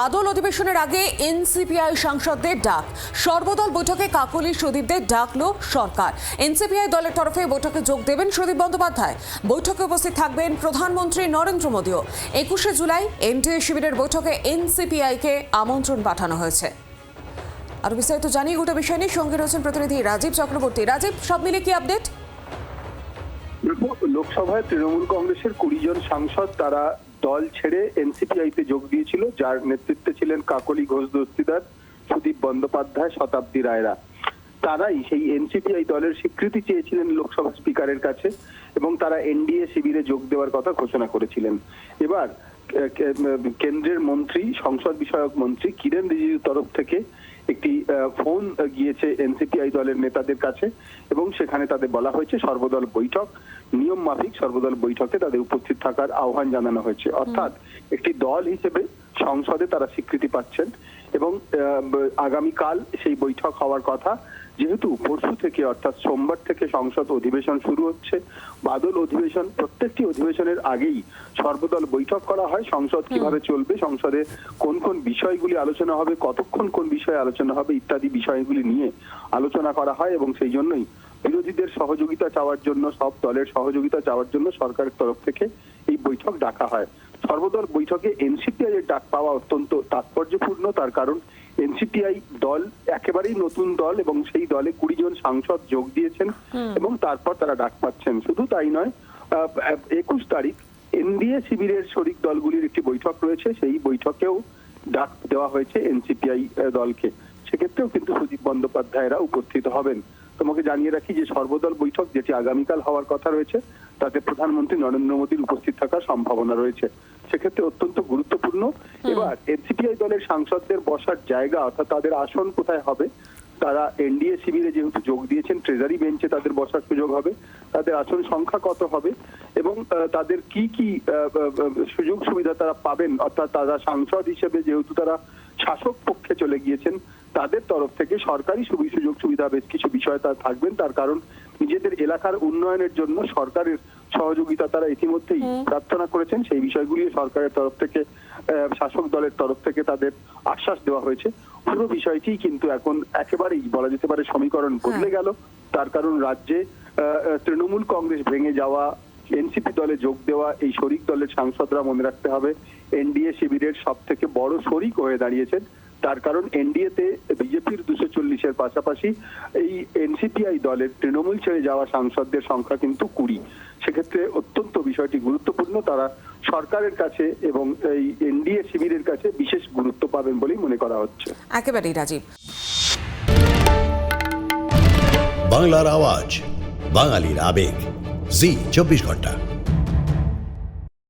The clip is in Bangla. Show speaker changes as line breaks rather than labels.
বাদল অধিবেশনের আগে এনসিপিআই সাংসদদের ডাক, সর্বদল বৈঠকে কাকলি সুদীপদের ডাকলো সরকার। এনসিপিআই দলের তরফে বৈঠকে যোগ দেবেন সুদীপ বন্দ্যোপাধ্যায়। বৈঠকে উপস্থিত থাকবেন প্রধানমন্ত্রী নরেন্দ্র মোদীও। 21শে জুলাই এনডিএ শিবিরের বৈঠকে এনসিপিআইকে আমন্ত্রণ পাঠানো হয়েছে। আরো বিস্তারিত জানিয়ে গোটা বিষয় নিয়ে সঙ্গে রয়েছেন প্রতিনিধি রাজীব চক্রবর্তী। রাজীব, সব মিলে কি আপডেট?
লোকসভায় তৃণমূল কংগ্রেসের 20 জন সাংসদ তারা দল ছেড়ে এনসিপিআইতে যোগ দিয়েছিল, যার নেতৃত্বে ছিলেন কাকলি ঘোষ দস্তিদার, সুদীপ বন্দ্যোপাধ্যায়, শতাব্দী রায়রা। তারাই সেই এনসিপিআই দলের স্বীকৃতি চেয়েছিলেন লোকসভা স্পিকারের কাছে এবং তারা এনডিএ শিবিরে যোগ দেওয়ার কথা ঘোষণা করেছিলেন। এবার কেন্দ্রের মন্ত্রী, সংসদ বিষয়ক মন্ত্রী কিরেন রিজিজুর তরফ থেকে একটি ফোন গিয়েছে এনসিপিআই দলের নেতাদের কাছে এবং সেখানে তাদের বলা হয়েছে সর্বদল বৈঠক, নিয়ম মাফিক সর্বদল বৈঠকে তাদের উপস্থিত থাকার আহ্বান জানানো হয়েছে। অর্থাৎ একটি দল হিসেবে সংসদে তারা স্বীকৃতি পাচ্ছেন এবং আগামীকাল সেই বৈঠক হওয়ার কথা। যেহেতু পরশু থেকে অর্থাৎ সোমবার থেকে সংসদ অধিবেশন শুরু হচ্ছে, বাদল অধিবেশন, প্রত্যেকটি অধিবেশনের আগেই সর্বদল বৈঠক করা হয়। সংসদ কিভাবে চলবে, সংসদে কোন কোন বিষয়গুলি আলোচনা হবে, কতক্ষণ কোন বিষয়ে আলোচনা হবে ইত্যাদি বিষয়গুলি নিয়ে আলোচনা করা হয় এবং সেই জন্যই বিরোধীদের সহযোগিতা চাওয়ার জন্য, সব দলের সহযোগিতা চাওয়ার জন্য সরকারের তরফ থেকে এই বৈঠক ডাকা হয়। সর্বদল বৈঠকে এনসিপিআই এর ডাক পাওয়া অত্যন্ত তাৎপর্যপূর্ণ, তার কারণ এনসিপিআই দল একেবারেই নতুন দল এবং সেই দলে 20 জন সাংসদ যোগ দিয়েছেন এবং তারপর তারা ডাক পাচ্ছেন। শুধু তাই নয়, 21 তারিখ এনডিএ শিবিরের শরিক দলগুলির একটি বৈঠক রয়েছে, সেই বৈঠকেও ডাক দেওয়া হয়েছে এনসিপিআই দলকে। সেক্ষেত্রেও কিন্তু সুদীপ বন্দ্যোপাধ্যায়রা উপস্থিত হবেন। তোমাকে জানিয়ে রাখি যে সর্বদল বৈঠক যেটি আগামীকাল হওয়ার কথা রয়েছে, তাতে প্রধানমন্ত্রী নরেন্দ্র মোদীর উপস্থিত থাকার সম্ভাবনা রয়েছে। সেক্ষেত্রে অত্যন্ত গুরুত্বপূর্ণ। এবার এনসিপিআই দলের সাংসদদের বসার জায়গা অর্থাৎ তাদের আসন কোথায় হবে, তারা এনডিএ শিবিরে যেহেতু যোগ দিয়েছেন, ট্রেজারি বেঞ্চে তাদের বসার সুযোগ হবে, তাদের আসন সংখ্যা কত হবে এবং তাদের কি কি সুযোগ সুবিধা তারা পাবেন, অর্থাৎ তারা সাংসদ হিসেবে যেহেতু তারা শাসক পক্ষে চলে গিয়েছেন, তাদের তরফ থেকে সরকারি সুযোগ সুবিধা বেশ কিছু বিষয় তারা থাকবেন। তার কারণ নিজেদের এলাকার উন্নয়নের জন্য সরকারের সহযোগিতা তারা ইতিমধ্যেই প্রার্থনা করেছেন। সেই বিষয়গুলি সরকারের তরফ থেকে, শাসক দলের তরফ থেকে তাদের আশ্বাস দেওয়া হয়েছে। পুরো বিষয়টি কিন্তু এখন একেবারেই বলা যেতে পারে সমীকরণ বদলে গেল। তার কারণ রাজ্যে তৃণমূল কংগ্রেস ভেঙে যাওয়া, এনসিপি দলে যোগ দেওয়া এই শরিক দলের সাংসদরা, মনে রাখতে হবে, এনডিএ শিবিরের সব থেকে বড় শরিক হয়ে দাঁড়িয়েছেন। তার কারণ এনডিএতে বিজেপির 240-এর পাশাপাশি এই এনসিপিআই দলের তৃণমূল ছেড়ে যাওয়া সাংসদদের সংখ্যা কিন্তু 20। সেক্ষেত্রে অত্যন্ত বিষয়টি গুরুত্বপূর্ণ। তারা সরকারের কাছে এবং এই এনডিএ শিবিরের কাছে বিশেষ গুরুত্ব পাবেন বলেই মনে করা হচ্ছে।
একেবারেই রাজীব।
বাংলার আওয়াজ, বাঙালির আবেগ, জি 24 ঘন্টা।